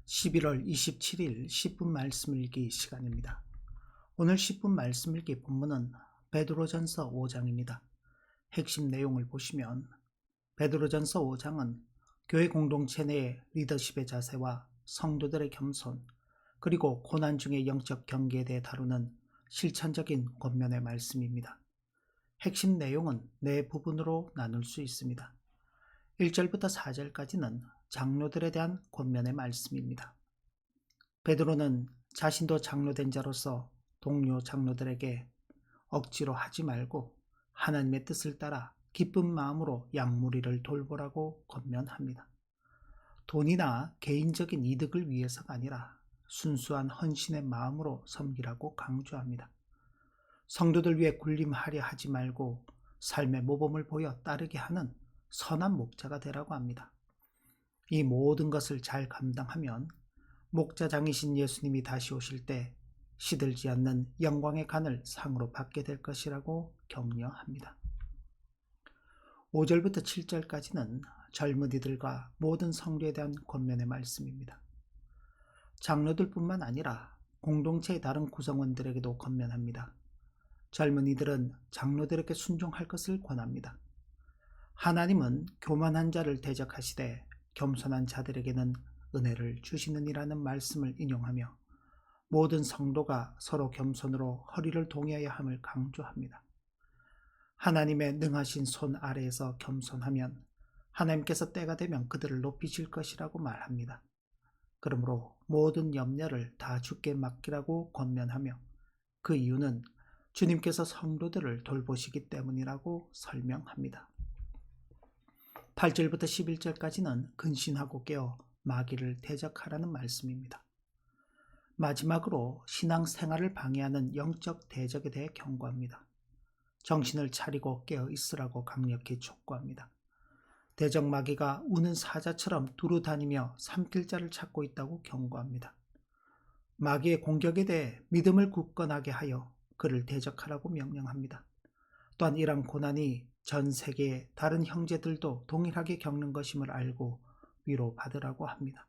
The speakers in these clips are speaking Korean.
11월 27일 10분 말씀 읽기 시간입니다. 오늘 10분 말씀 읽기 본문은 베드로전서 5장입니다. 핵심 내용을 보시면 베드로전서 5장은 교회 공동체 내의 리더십의 자세와 성도들의 겸손, 그리고 고난 중의 영적 경계에 대해 다루는 실천적인 권면의 말씀입니다. 핵심 내용은 네 부분으로 나눌 수 있습니다. 1절부터 4절까지는 장로들에 대한 권면의 말씀입니다. 베드로는 자신도 장로된 자로서 동료 장로들에게 억지로 하지 말고 하나님의 뜻을 따라 기쁜 마음으로 양무리를 돌보라고 권면합니다. 돈이나 개인적인 이득을 위해서가 아니라 순수한 헌신의 마음으로 섬기라고 강조합니다. 성도들 위해 군림하려 하지 말고 삶의 모범을 보여 따르게 하는 선한 목자가 되라고 합니다. 이 모든 것을 잘 감당하면 목자장이신 예수님이 다시 오실 때 시들지 않는 영광의 간을 상으로 받게 될 것이라고 격려합니다. 5절부터 7절까지는 젊은이들과 모든 성도에 대한 권면의 말씀입니다. 장로들뿐만 아니라 공동체의 다른 구성원들에게도 권면합니다. 젊은이들은 장로들에게 순종할 것을 권합니다. 하나님은 교만한 자를 대적하시되 겸손한 자들에게는 은혜를 주시느니라는 말씀을 인용하며 모든 성도가 서로 겸손으로 허리를 동여야 함을 강조합니다. 하나님의 능하신 손 아래에서 겸손하면 하나님께서 때가 되면 그들을 높이실 것이라고 말합니다. 그러므로 모든 염려를 다 주께 맡기라고 권면하며 그 이유는 주님께서 성도들을 돌보시기 때문이라고 설명합니다. 8절부터 11절까지는 근신하고 깨어 마귀를 대적하라는 말씀입니다. 마지막으로 신앙생활을 방해하는 영적 대적에 대해 경고합니다. 정신을 차리고 깨어 있으라고 강력히 촉구합니다. 대적 마귀가 우는 사자처럼 두루 다니며 삼킬 자를 찾고 있다고 경고합니다. 마귀의 공격에 대해 믿음을 굳건하게 하여 그를 대적하라고 명령합니다. 또한 이러한 고난이 전 세계의 다른 형제들도 동일하게 겪는 것임을 알고 위로받으라고 합니다.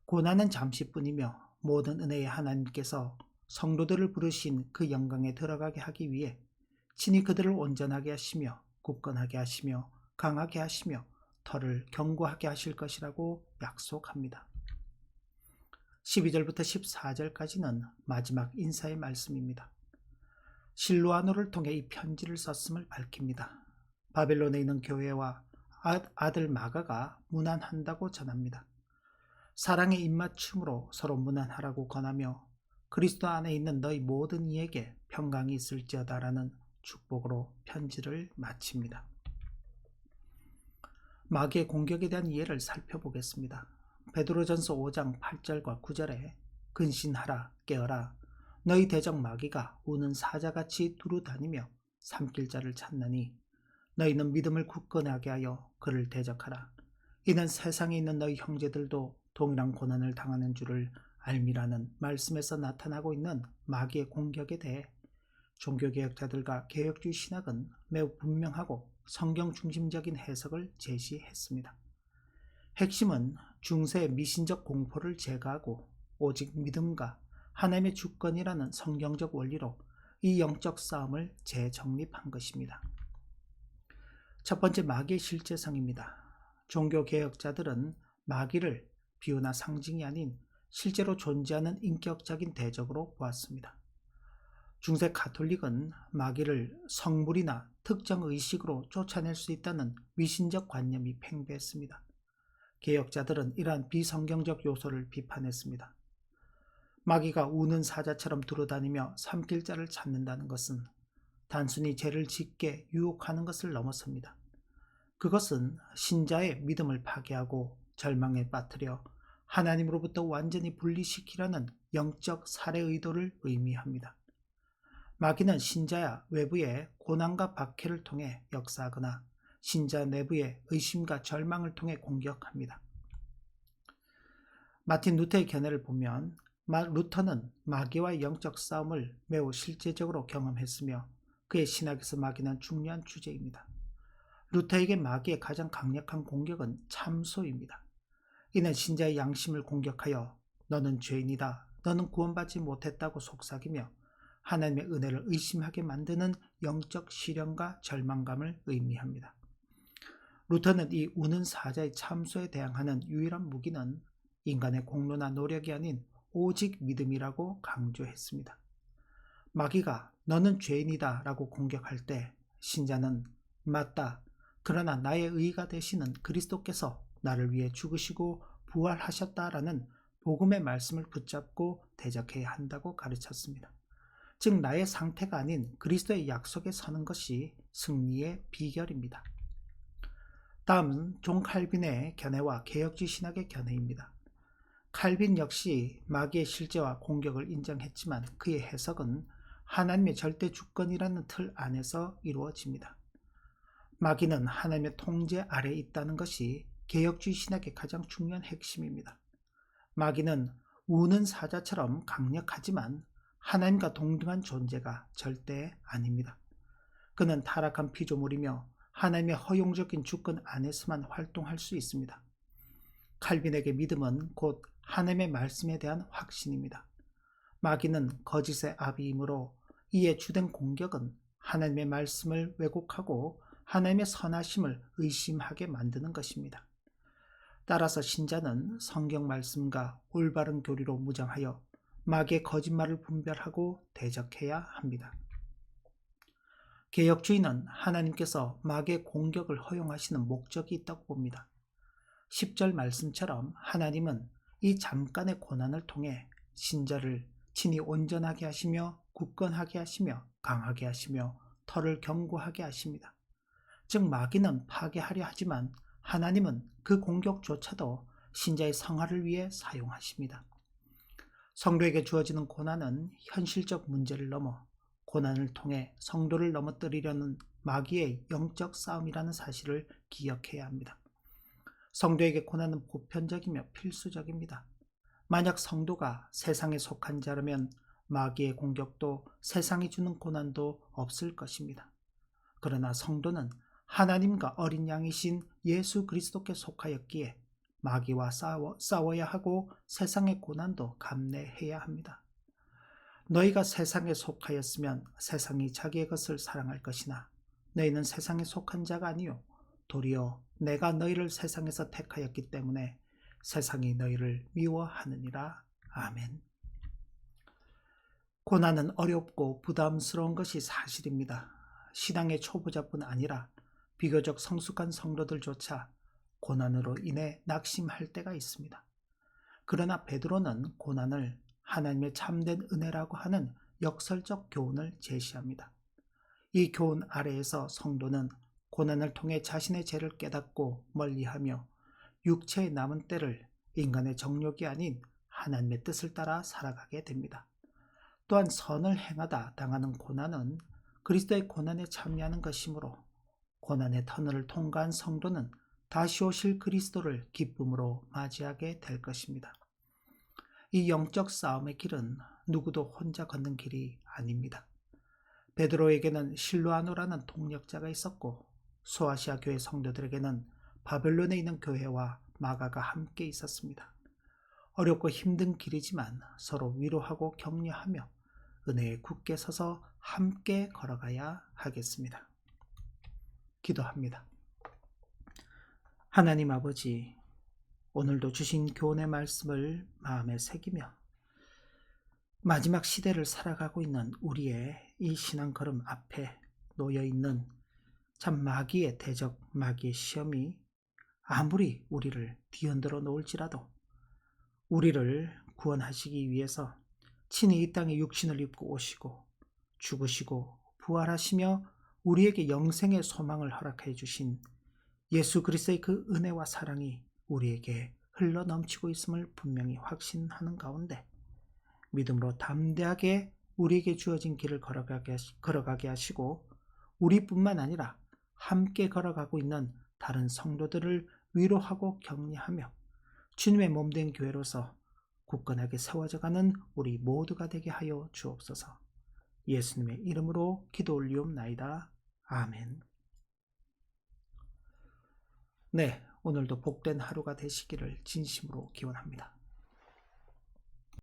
고난은 잠시뿐이며 모든 은혜의 하나님께서 성도들을 부르신 그 영광에 들어가게 하기 위해 친히 그들을 온전하게 하시며 굳건하게 하시며 강하게 하시며 털을 견고하게 하실 것이라고 약속합니다. 12절부터 14절까지는 마지막 인사의 말씀입니다. 실루아노를 통해 이 편지를 썼음을 밝힙니다. 바벨론에 있는 교회와 아들 마가가 문안한다고 전합니다. 사랑의 입맞춤으로 서로 문안하라고 권하며 그리스도 안에 있는 너희 모든 이에게 평강이 있을지어다라는 축복으로 편지를 마칩니다. 마귀의 공격에 대한 이해를 살펴보겠습니다. 베드로전서 5장 8절과 9절에 근신하라 깨어라 너희 대적 마귀가 우는 사자같이 두루 다니며 삼킬 자를 찾나니 너희는 믿음을 굳건하게 하여 그를 대적하라. 이는 세상에 있는 너희 형제들도 동일한 고난을 당하는 줄을 알미라는 말씀에서 나타나고 있는 마귀의 공격에 대해 종교개혁자들과 개혁주의 신학은 매우 분명하고 성경 중심적인 해석을 제시했습니다. 핵심은 중세의 미신적 공포를 제거하고 오직 믿음과 하나님의 주권이라는 성경적 원리로 이 영적 싸움을 재정립한 것입니다. 첫 번째, 마귀의 실제성입니다. 종교개혁자들은 마귀를 비유나 상징이 아닌 실제로 존재하는 인격적인 대적으로 보았습니다. 중세 가톨릭은 마귀를 성물이나 특정 의식으로 쫓아낼 수 있다는 미신적 관념이 팽배했습니다. 개혁자들은 이러한 비성경적 요소를 비판했습니다. 마귀가 우는 사자처럼 두루다니며 삼킬 자를 찾는다는 것은 단순히 죄를 짓게 유혹하는 것을 넘어섭니다. 그것은 신자의 믿음을 파괴하고 절망에 빠뜨려 하나님으로부터 완전히 분리시키려는 영적 살해 의도를 의미합니다. 마귀는 신자야 외부의 고난과 박해를 통해 역사하거나 신자 내부의 의심과 절망을 통해 공격합니다. 마틴 루터의 견해를 보면 루터는 마귀와의 영적 싸움을 매우 실제적으로 경험했으며 그의 신학에서 마귀는 중요한 주제입니다. 루터에게 마귀의 가장 강력한 공격은 참소입니다. 이는 신자의 양심을 공격하여 너는 죄인이다, 너는 구원받지 못했다고 속삭이며 하나님의 은혜를 의심하게 만드는 영적 시련과 절망감을 의미합니다. 루터는 이 우는 사자의 참소에 대항하는 유일한 무기는 인간의 공로나 노력이 아닌 오직 믿음이라고 강조했습니다. 마귀가 너는 죄인이다 라고 공격할 때 신자는 맞다, 그러나 나의 의가 되시는 그리스도께서 나를 위해 죽으시고 부활하셨다라는 복음의 말씀을 붙잡고 대적해야 한다고 가르쳤습니다. 즉 나의 상태가 아닌 그리스도의 약속에 서는 것이 승리의 비결입니다. 다음은 존 칼빈의 견해와 개혁주의 신학의 견해입니다. 칼빈 역시 마귀의 실제와 공격을 인정했지만 그의 해석은 하나님의 절대 주권이라는 틀 안에서 이루어집니다. 마귀는 하나님의 통제 아래에 있다는 것이 개혁주의 신학의 가장 중요한 핵심입니다. 마귀는 우는 사자처럼 강력하지만 하나님과 동등한 존재가 절대 아닙니다. 그는 타락한 피조물이며 하나님의 허용적인 주권 안에서만 활동할 수 있습니다. 칼빈에게 믿음은 곧 하나님의 말씀에 대한 확신입니다. 마귀는 거짓의 아비이므로 이에 주된 공격은 하나님의 말씀을 왜곡하고 하나님의 선하심을 의심하게 만드는 것입니다. 따라서 신자는 성경 말씀과 올바른 교리로 무장하여 마귀의 거짓말을 분별하고 대적해야 합니다. 개혁주의는 하나님께서 마귀의 공격을 허용하시는 목적이 있다고 봅니다. 10절 말씀처럼 하나님은 이 잠깐의 고난을 통해 신자를 친히 온전하게 하시며 굳건하게 하시며 강하게 하시며 털을 견고하게 하십니다. 즉 마귀는 파괴하려 하지만 하나님은 그 공격조차도 신자의 성화를 위해 사용하십니다. 성도에게 주어지는 고난은 현실적 문제를 넘어 고난을 통해 성도를 넘어뜨리려는 마귀의 영적 싸움이라는 사실을 기억해야 합니다. 성도에게 고난은 보편적이며 필수적입니다. 만약 성도가 세상에 속한 자라면 마귀의 공격도 세상이 주는 고난도 없을 것입니다. 그러나 성도는 하나님과 어린 양이신 예수 그리스도께 속하였기에 마귀와 싸워야 하고 세상의 고난도 감내해야 합니다. 너희가 세상에 속하였으면 세상이 자기의 것을 사랑할 것이나 너희는 세상에 속한 자가 아니요 도리어 내가 너희를 세상에서 택하였기 때문에 세상이 너희를 미워하느니라. 아멘. 고난은 어렵고 부담스러운 것이 사실입니다. 신앙의 초보자뿐 아니라 비교적 성숙한 성도들조차 고난으로 인해 낙심할 때가 있습니다. 그러나 베드로는 고난을 하나님의 참된 은혜라고 하는 역설적 교훈을 제시합니다. 이 교훈 아래에서 성도는 고난을 통해 자신의 죄를 깨닫고 멀리하며 육체의 남은 때를 인간의 정욕이 아닌 하나님의 뜻을 따라 살아가게 됩니다. 또한 선을 행하다 당하는 고난은 그리스도의 고난에 참여하는 것이므로 고난의 터널을 통과한 성도는 다시 오실 그리스도를 기쁨으로 맞이하게 될 것입니다. 이 영적 싸움의 길은 누구도 혼자 걷는 길이 아닙니다. 베드로에게는 실로아노라는 동력자가 있었고 소아시아 교회 성도들에게는 바벨론에 있는 교회와 마가가 함께 있었습니다. 어렵고 힘든 길이지만 서로 위로하고 격려하며 은혜에 굳게 서서 함께 걸어가야 하겠습니다. 기도합니다. 하나님 아버지, 오늘도 주신 교훈의 말씀을 마음에 새기며 마지막 시대를 살아가고 있는 우리의 이 신앙 걸음 앞에 놓여있는 참 마귀의 대적, 마귀의 시험이 아무리 우리를 뒤흔들어 놓을지라도 우리를 구원하시기 위해서 친히 이 땅에 육신을 입고 오시고 죽으시고 부활하시며 우리에게 영생의 소망을 허락해 주신 예수 그리스도의 그 은혜와 사랑이 우리에게 흘러 넘치고 있음을 분명히 확신하는 가운데 믿음으로 담대하게 우리에게 주어진 길을 걸어가게 하시고 우리뿐만 아니라 함께 걸어가고 있는 다른 성도들을 위로하고 격려하며 주님의 몸된 교회로서 굳건하게 세워져가는 우리 모두가 되게 하여 주옵소서. 예수님의 이름으로 기도 올리옵나이다. 아멘. 네, 오늘도 복된 하루가 되시기를 진심으로 기원합니다.